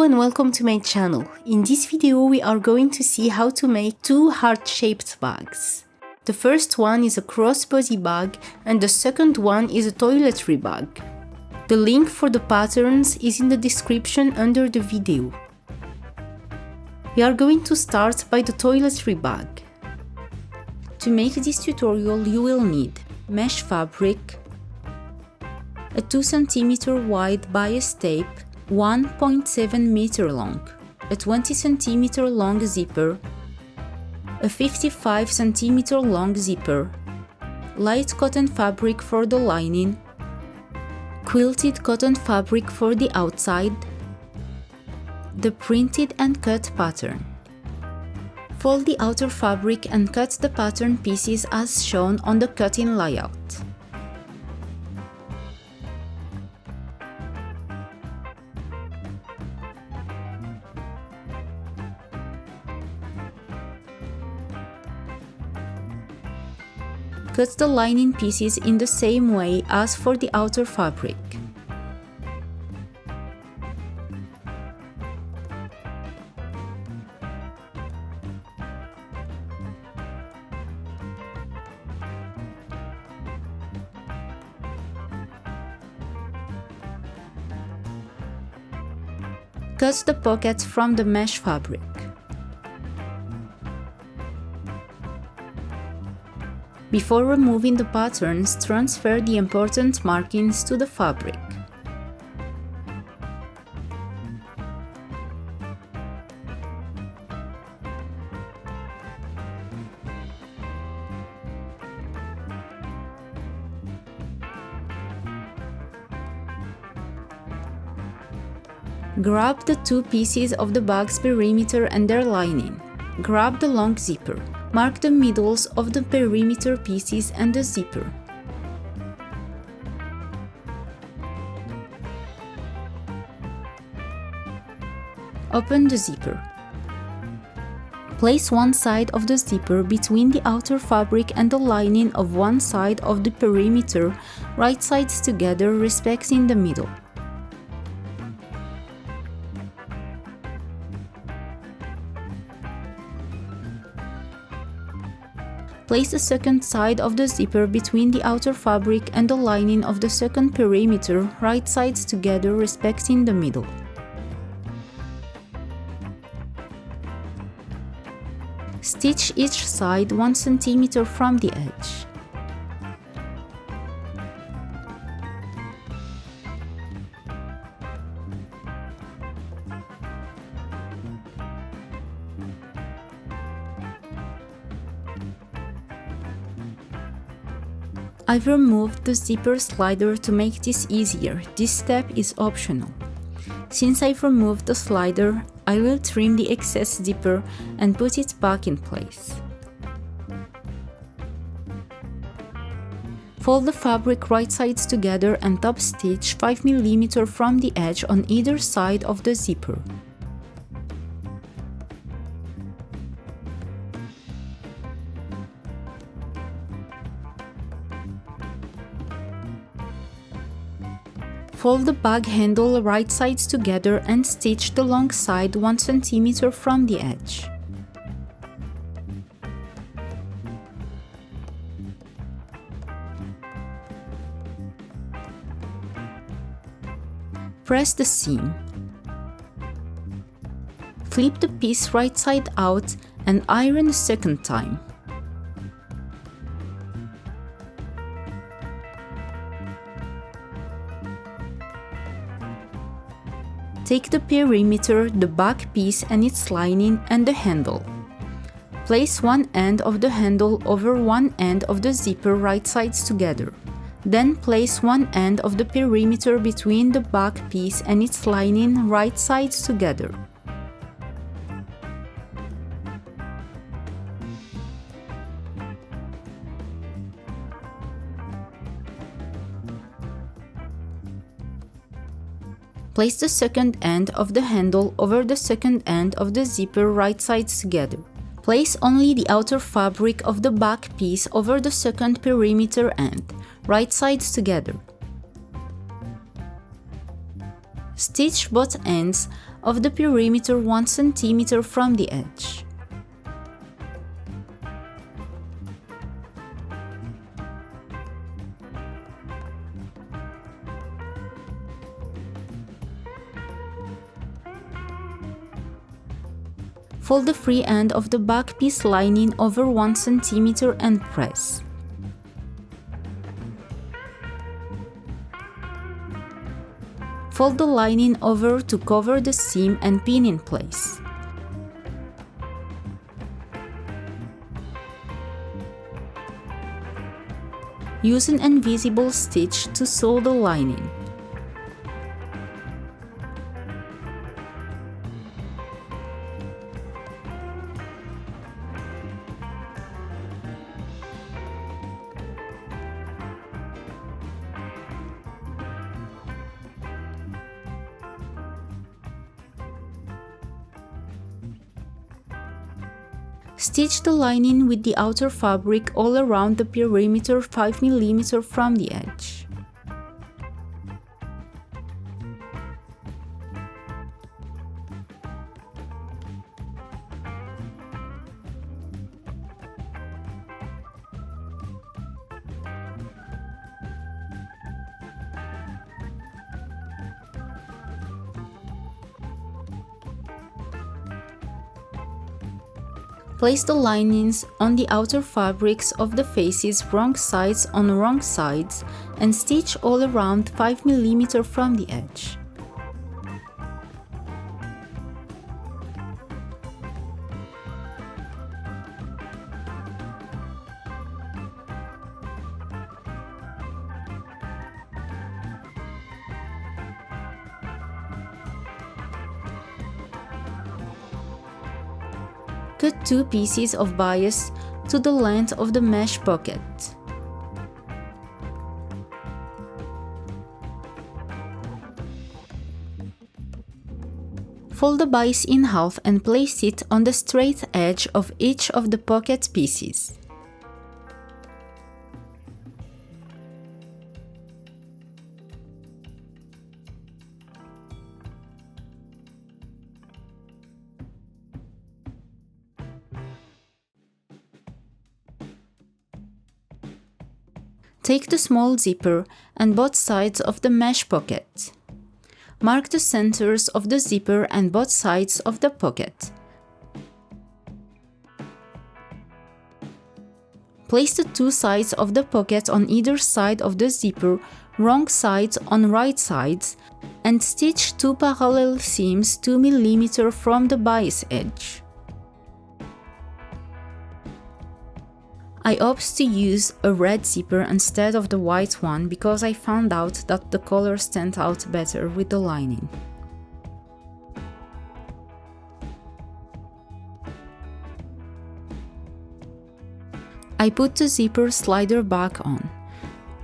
and welcome to my channel. In this video we are going to see how to make two heart-shaped bags. The first one is a crossbody bag and the second one is a toiletry bag. The link for the patterns is in the description under the video. We are going to start by the toiletry bag. To make this tutorial you will need mesh fabric, a 2 cm wide bias tape, 1.7 meter long, a 20 cm long zipper, a 55 cm long zipper, light cotton fabric for the lining, quilted cotton fabric for the outside, the printed and cut pattern. Fold the outer fabric and cut the pattern pieces as shown on the cutting layout. Cut the lining pieces in the same way as for the outer fabric. Cut the pockets from the mesh fabric. Before removing the patterns, transfer the important markings to the fabric. Grab the two pieces of the bag's perimeter and their lining. Grab the long zipper. Mark the middles of the perimeter pieces and the zipper. Open the zipper. Place one side of the zipper between the outer fabric and the lining of one side of the perimeter, right sides together, respecting the middle. Place the second side of the zipper between the outer fabric and the lining of the second perimeter, right sides together, respecting the middle. Stitch each side 1 cm from the edge. I've removed the zipper slider to make this easier. This step is optional. Since I've removed the slider, I will trim the excess zipper and put it back in place. Fold the fabric right sides together and top stitch 5 mm from the edge on either side of the zipper. Fold the bag handle right sides together and stitch the long side 1 cm from the edge. Press the seam. Flip the piece right side out and iron a second time. Take the perimeter, the back piece and its lining and the handle. Place one end of the handle over one end of the zipper right sides together. Then place one end of the perimeter between the back piece and its lining right sides together. Place the second end of the handle over the second end of the zipper right sides together. Place only the outer fabric of the back piece over the second perimeter end, right sides together. Stitch both ends of the perimeter 1 cm from the edge. Fold the free end of the back piece lining over 1 cm and press. Fold the lining over to cover the seam and pin in place. Use an invisible stitch to sew the lining. Stitch the lining with the outer fabric all around the perimeter 5 mm from the edge. Place the linings on the outer fabrics of the faces wrong sides on wrong sides and stitch all around 5 mm from the edge. Cut 2 pieces of bias to the length of the mesh pocket. Fold the bias in half and place it on the straight edge of each of the pocket pieces. Take the small zipper and both sides of the mesh pocket. Mark the centers of the zipper and both sides of the pocket. Place the two sides of the pocket on either side of the zipper, wrong sides on right sides, and stitch 2 parallel seams 2 mm from the bias edge. I opted to use a red zipper instead of the white one because I found out that the colors stand out better with the lining. I put the zipper slider back on.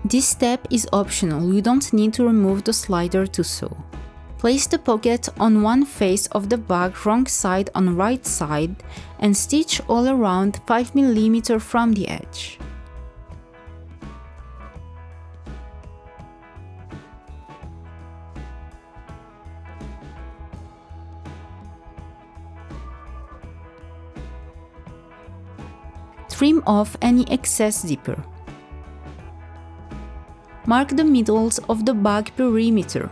This step is optional, you don't need to remove the slider to sew. Place the pocket on one face of the bag wrong side on right side and stitch all around 5 mm from the edge. Trim off any excess zipper. Mark the middles of the bag perimeter.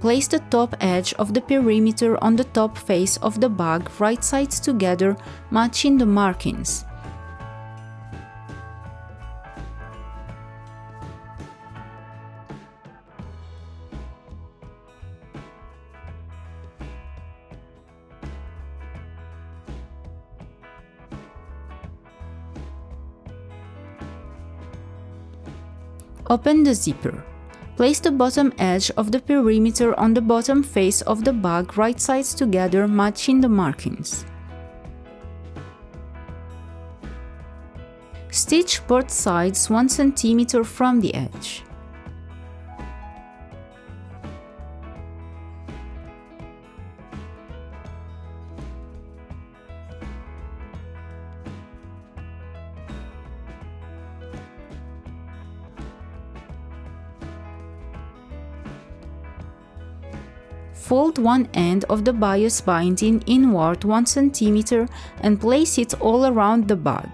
Place the top edge of the perimeter on the top face of the bag, right sides together, matching the markings. Open the zipper. Place the bottom edge of the perimeter on the bottom face of the bag, right sides together, matching the markings. Stitch both sides 1 cm from the edge. Fold one end of the bias binding inward 1 cm and place it all around the bag.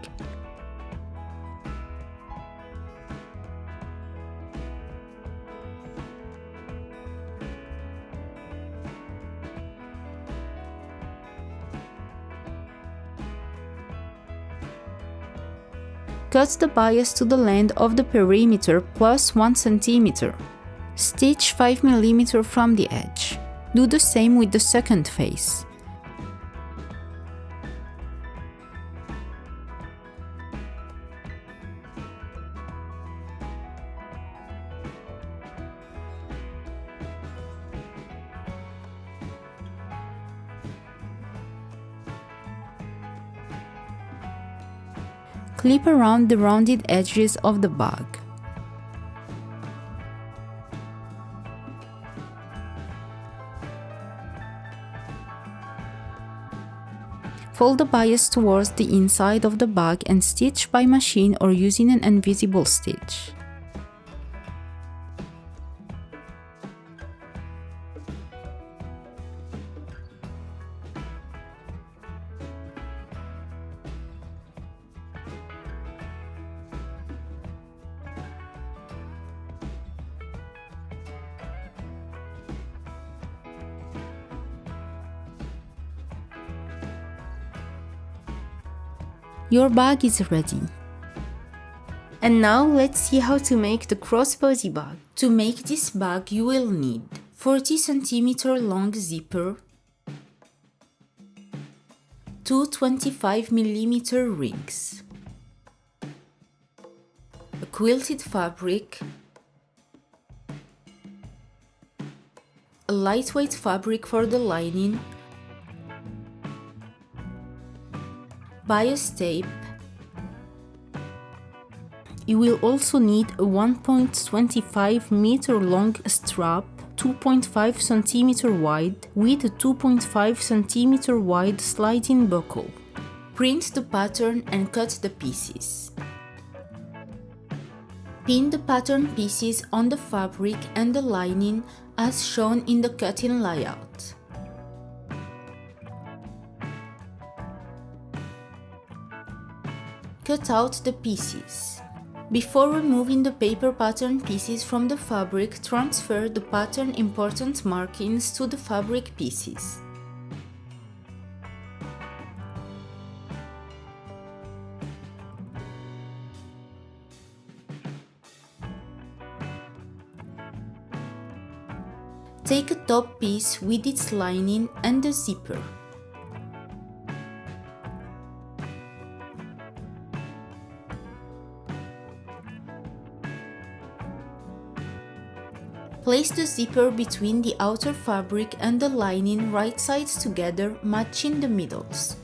Cut the bias to the length of the perimeter plus 1 cm. Stitch 5 mm from the edge. Do the same with the second face. Clip around the rounded edges of the bag. Fold the bias towards the inside of the bag and stitch by machine or using an invisible stitch. Your bag is ready. And now let's see how to make the crossbody bag. To make this bag you will need 40 cm long zipper, 2 25 mm rings, a quilted fabric, a lightweight fabric for the lining, bias tape. You will also need a 1.25 meter long strap, 2.5 cm wide, with a 2.5 cm wide sliding buckle. Print the pattern and cut the pieces. Pin the pattern pieces on the fabric and the lining as shown in the cutting layout. Cut out the pieces. Before removing the paper pattern pieces from the fabric, transfer the pattern important markings to the fabric pieces. Take a top piece with its lining and the zipper. Place the zipper between the outer fabric and the lining right sides together, matching the middles.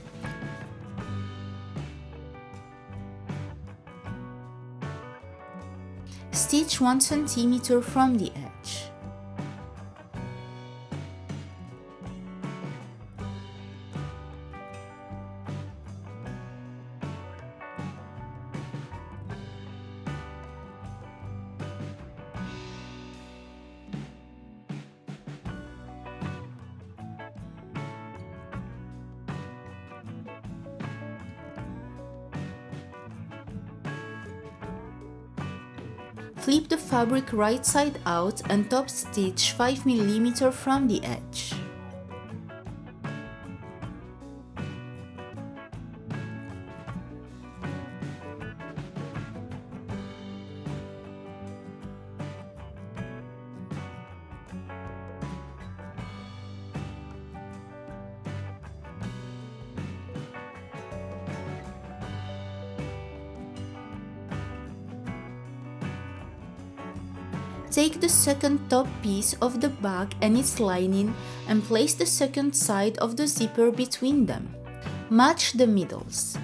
Stitch 1 cm from the edge. Flip the fabric right side out and top stitch 5 mm from the edge. Take the second top piece of the bag and its lining and place the second side of the zipper between them. Match the middles.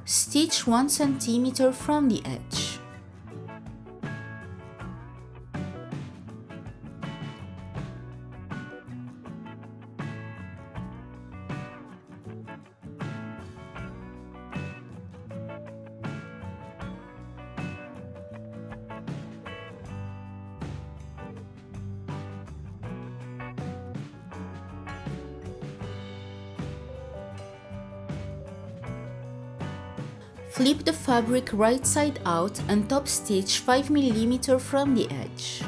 Stitch 1 cm from the edge. Flip the fabric right side out and top stitch 5 mm from the edge.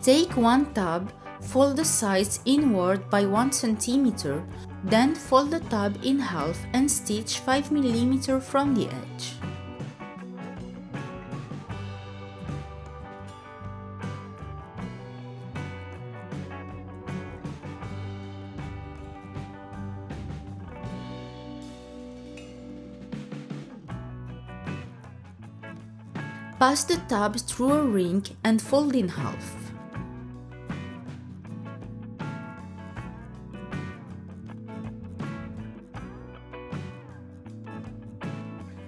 Take one tab, fold the sides inward by 1 cm, then fold the tab in half and stitch 5 mm from the edge. Pass the tab through a ring and fold in half.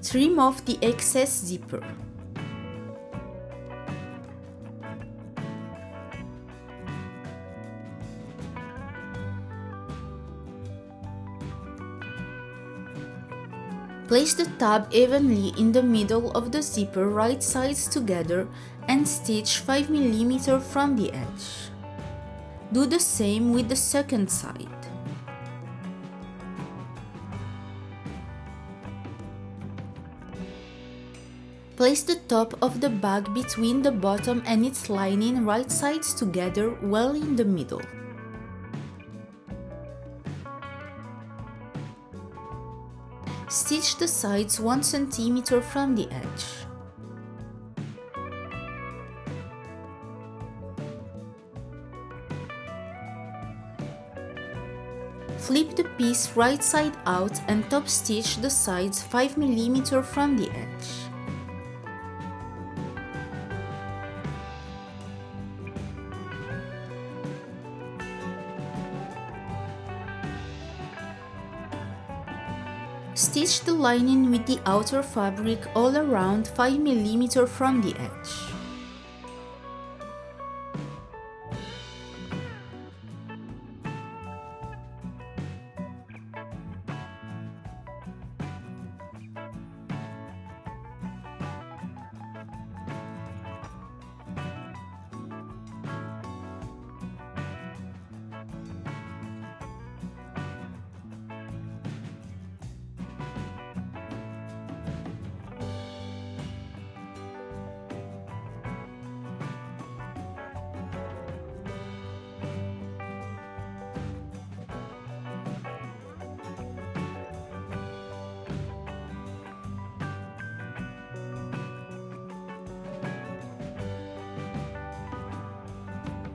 Trim off the excess zipper. Place the tab evenly in the middle of the zipper right sides together and stitch 5 mm from the edge. Do the same with the second side. Place the top of the bag between the bottom and its lining right sides together well in the middle. Stitch the sides 1 cm from the edge. Flip the piece right side out and top stitch the sides 5 mm from the edge. Stitch the lining with the outer fabric all around 5 mm from the edge.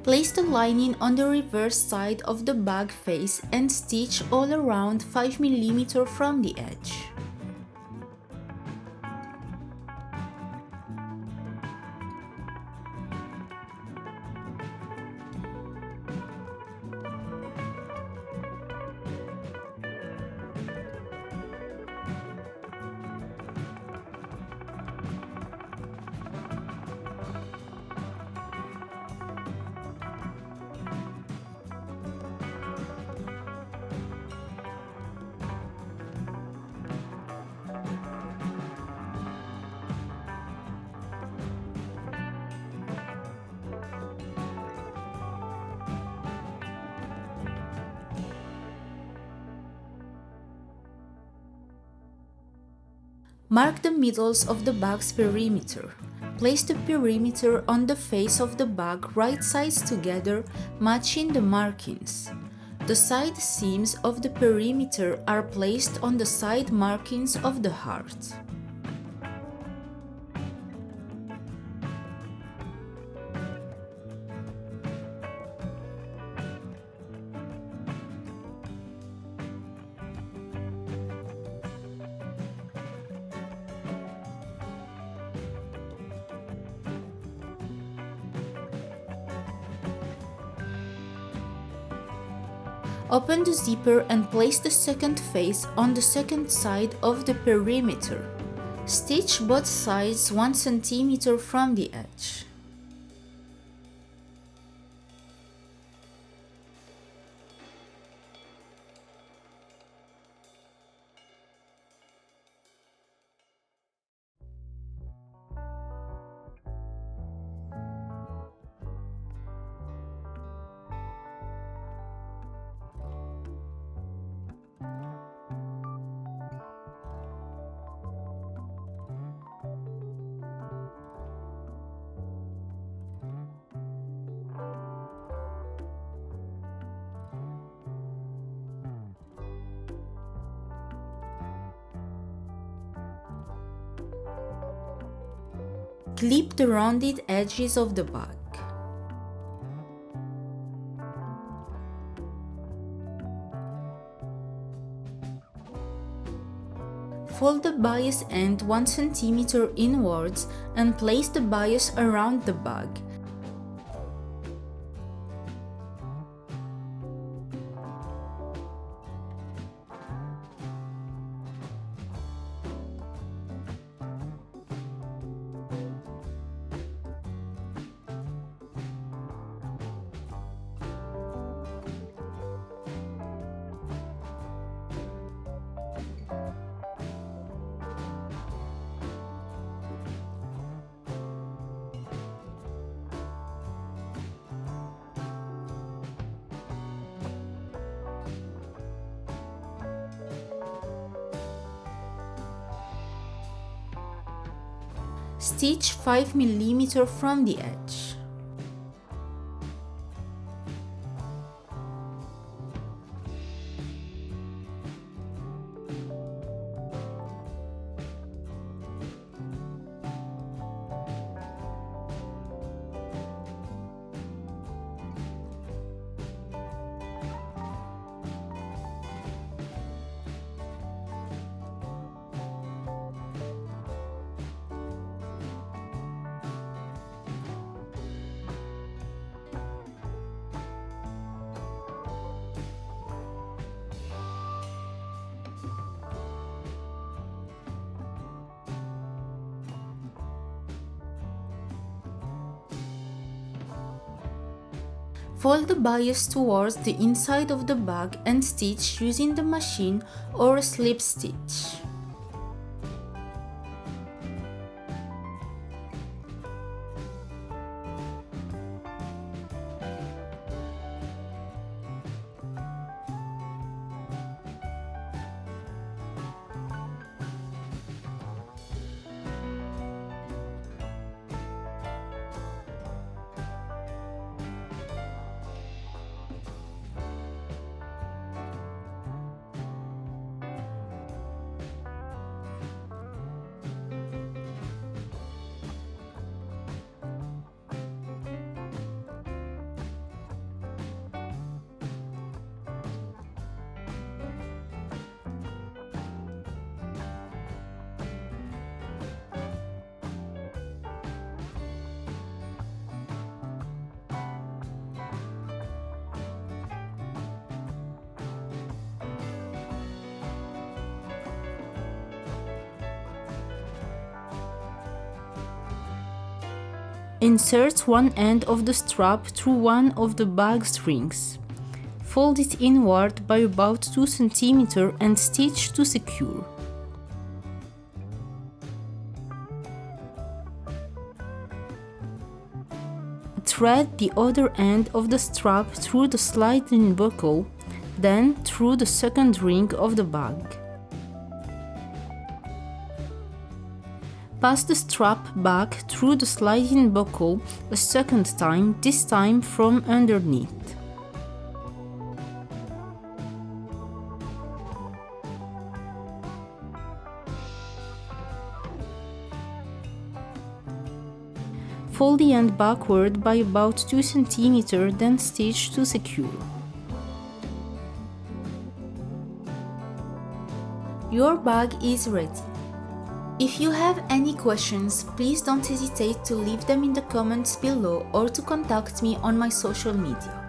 Place the lining on the reverse side of the bag face and stitch all around 5 mm from the edge. Mark the middles of the bag's perimeter. Place the perimeter on the face of the bag right sides together, matching the markings. The side seams of the perimeter are placed on the side markings of the heart. Open the zipper and place the second face on the second side of the perimeter. Stitch both sides 1 cm from the edge. Clip the rounded edges of the bag. Fold the bias end 1 cm inwards and place the bias around the bag. Stitch 5 mm from the edge. Fold the bias towards the inside of the bag and stitch using the machine or a slip stitch. Insert one end of the strap through one of the bag strings. Fold it inward by about 2 cm and stitch to secure. Thread the other end of the strap through the sliding buckle, then through the second ring of the bag. Pass the strap back through the sliding buckle a second time, this time from underneath. Fold the end backward by about 2 cm, then stitch to secure. Your bag is ready. If you have any questions, please don't hesitate to leave them in the comments below or to contact me on my social media.